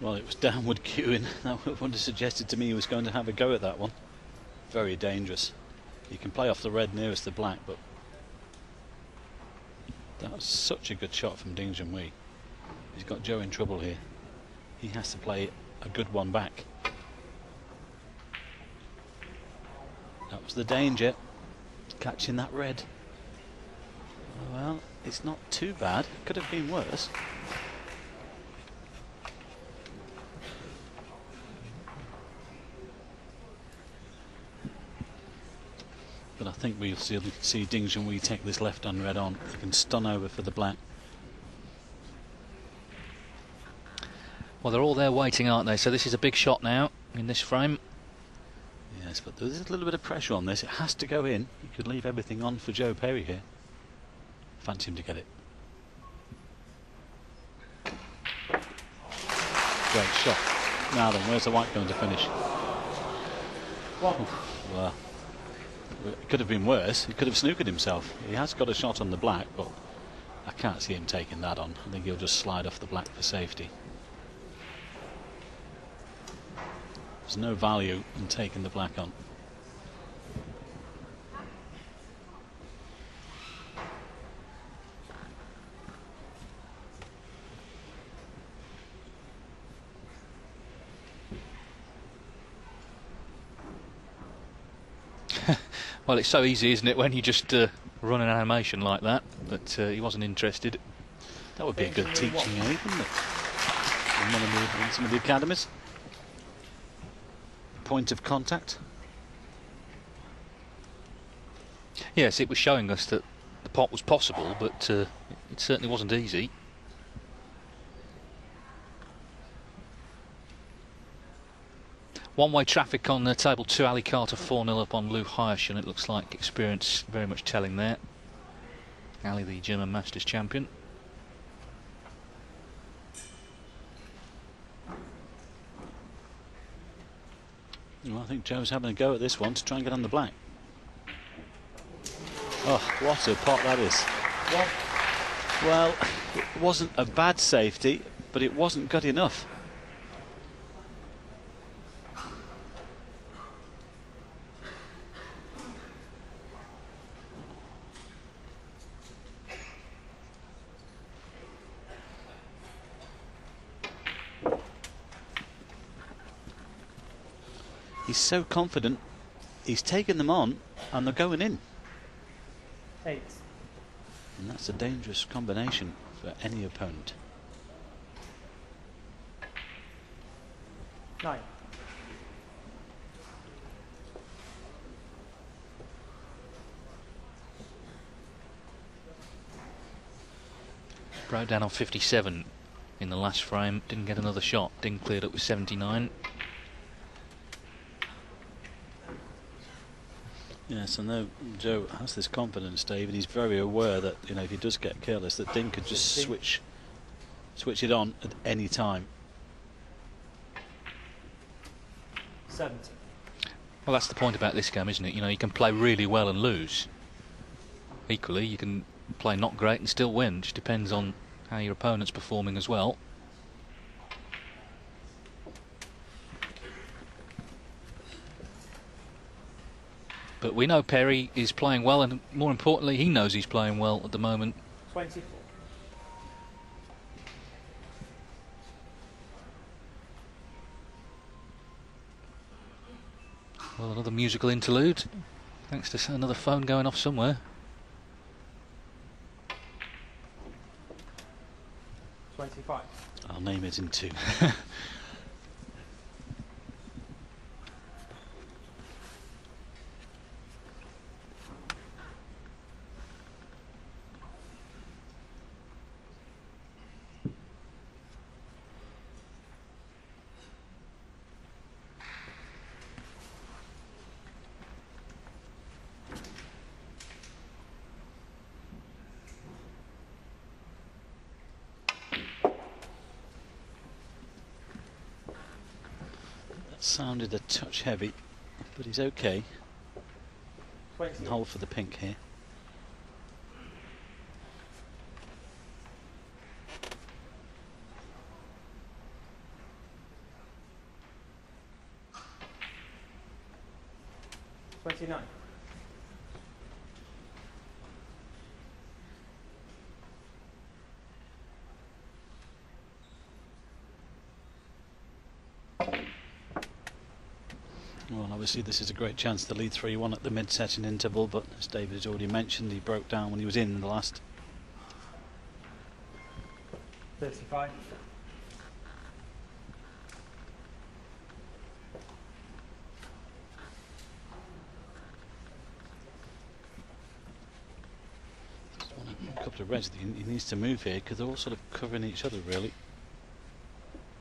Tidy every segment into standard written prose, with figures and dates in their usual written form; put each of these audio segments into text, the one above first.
Well, it was downward queuing. That would have suggested to me he was going to have a go at that one. Very dangerous. You can play off the red nearest the black, but that was such a good shot from Ding Junhui. He's got Zhou in trouble here. He has to play a good one back. That was the danger, catching that red. Well, it's not too bad. Could have been worse. But I think we'll see Ding Junhui take this left on red on. He can stun over for the black. Well, they're all there waiting, aren't they? So this is a big shot now in this frame. Yes, but there's a little bit of pressure on this. It has to go in. You could leave everything on for Zhou Perry here. Fancy him to get it. Great shot. Now then, where's the white going to finish? Well, it could have been worse. He could have snookered himself. He has got a shot on the black, but I can't see him taking that on. I think he'll just slide off the black for safety. There's no value in taking the black on. Well, it's so easy, isn't it, when you just run an animation like that, but he wasn't interested. That would be a good teaching aid, wouldn't it? In some of the academies. Point of contact. Yes, it was showing us that the pot was possible, but it certainly wasn't easy. One-way traffic on table 2, Ali Carter 4-0 up on Lou Hirsch, and it looks like experience very much telling there. Ali, the German Masters champion. Well, I think Zhou's having a go at this one to try and get on the black. Oh, what a pot that is. Well, it wasn't a bad safety, but it wasn't good enough. He's so confident, he's taken them on and they're going in. 8. And that's a dangerous combination for any opponent. 9. Broke down on 57 in the last frame, didn't get another shot. Ding cleared up with 79. Yes, I know Zhou has this confidence, Dave, and he's very aware that, you know, if he does get careless, that Ding could just switch it on at any time. 70. Well, that's the point about this game, isn't it? You know, you can play really well and lose. Equally, you can play not great and still win. It just depends on how your opponent's performing as well. But we know Perry is playing well, and more importantly, he knows he's playing well at the moment. 24. Well, another musical interlude, thanks to another phone going off somewhere. 25. I'll name it in 2. Sounded a touch heavy, but he's okay. 20. Can hold for the pink here. 29. Well, obviously this is a great chance to lead 3-1 at the mid-setting interval, but as David has already mentioned, he broke down when he was in the last. 35. A couple of reds that he needs to move here because they're all sort of covering each other really.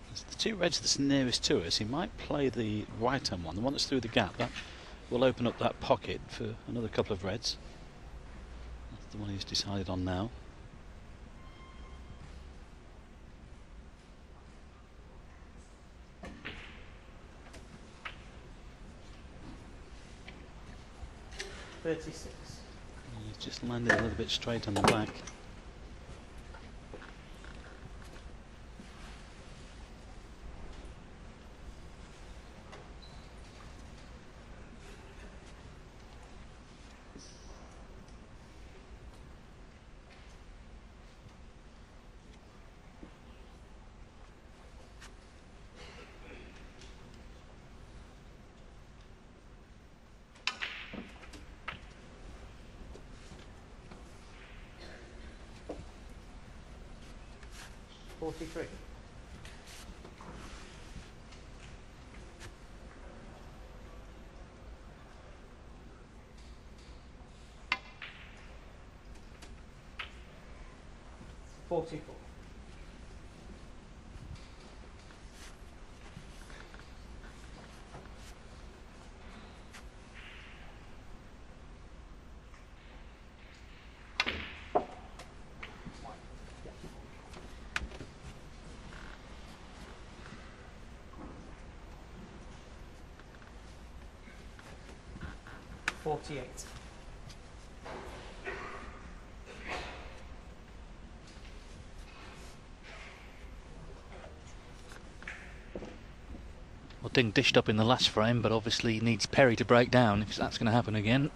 There's the two reds that's nearest to us. He might play the right hand one, the one that's through the gap. That will open up that pocket for another couple of reds. That's the one he's decided on now. He's He's just landed a little bit straight on the black. $43. $44. $48. Well, Ding dished up in the last frame, but obviously needs Perry to break down if that's going to happen again.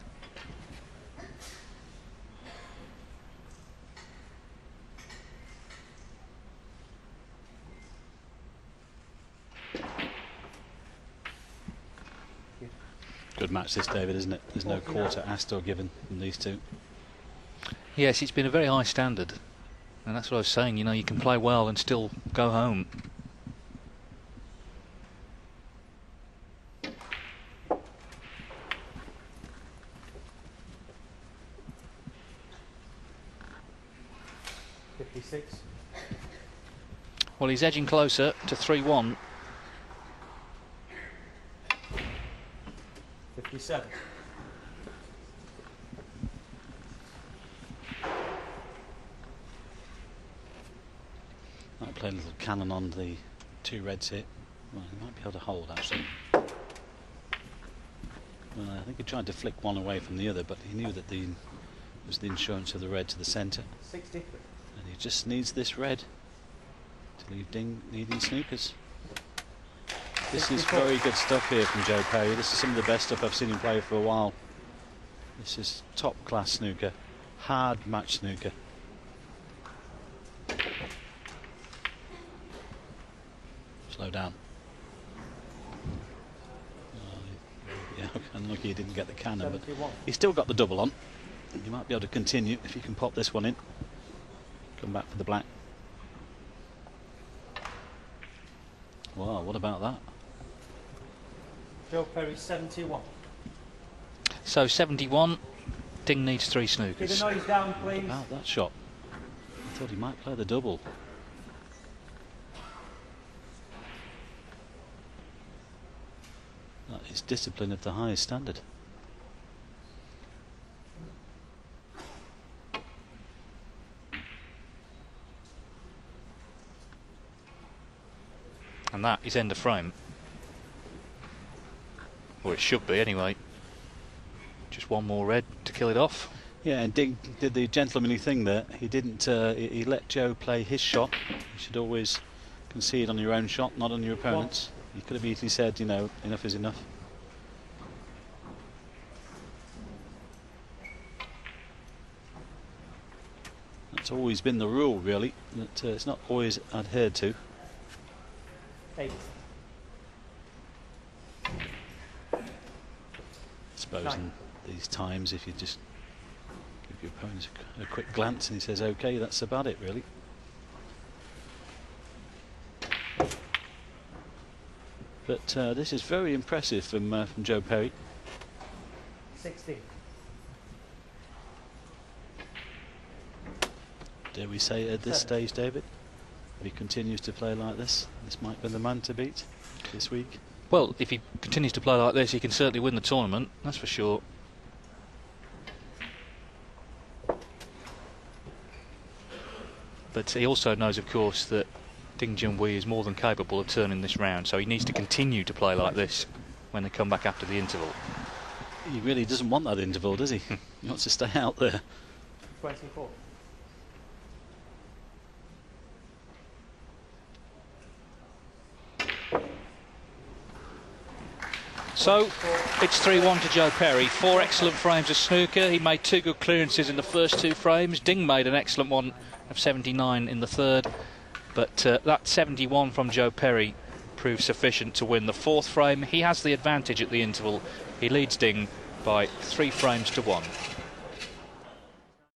Good match this, David, isn't it? There's no quarter asked or given from these two. Yes, it's been a very high standard, and that's what I was saying, you know, you can play well and still go home. $56. Well, he's edging closer to 3-1. 57. Might play a little cannon on the two reds here. Well, he might be able to hold actually. Well, I think he tried to flick one away from the other, but he knew that it was the insurance of the red to the centre. 63. And he just needs this red to leave Ding needing snookers. This is very good stuff here from Joe Perry. This is some of the best stuff I've seen him play for a while. This is top class snooker, hard match snooker. Slow down. Yeah, unlucky he didn't get the cannon, but he's still got the double on. He might be able to continue if he can pop this one in. Come back for the black. Wow, what about that? Joe Perry 71. So 71, Ding needs 3 Keep the snookers. noise down, please. What about that shot? I thought he might play the double. That is discipline of the highest standard. And that is end of frame. Or it should be anyway. Just one more red to kill it off. Yeah, and Ding did the gentlemanly thing there. He didn't. He let Joe play his shot. You should always concede on your own shot, not on your opponent's. He could have easily said, you know, enough is enough. It's always been the rule, really, but it's not always adhered to. 8. I suppose 9. in these times, if you just give your opponent a quick glance and he says OK, that's about it, really. But this is very impressive from Joe Perry. 16. Dare we say at this 7. stage, David, if he continues to play like this might be the man to beat this week. Well, if he continues to play like this, he can certainly win the tournament, that's for sure. But he also knows, of course, that Ding Junhui is more than capable of turning this round, so he needs to continue to play like this when they come back after the interval. He really doesn't want that interval, does he? He wants to stay out there. 24. So it's 3-1 to Joe Perry. 4 excellent frames of snooker. He made 2 good clearances in the first 2 frames. Ding made an excellent one of 79 in the third. But that 71 from Joe Perry proved sufficient to win the 4th frame. He has the advantage at the interval. He leads Ding by 3 frames to 1.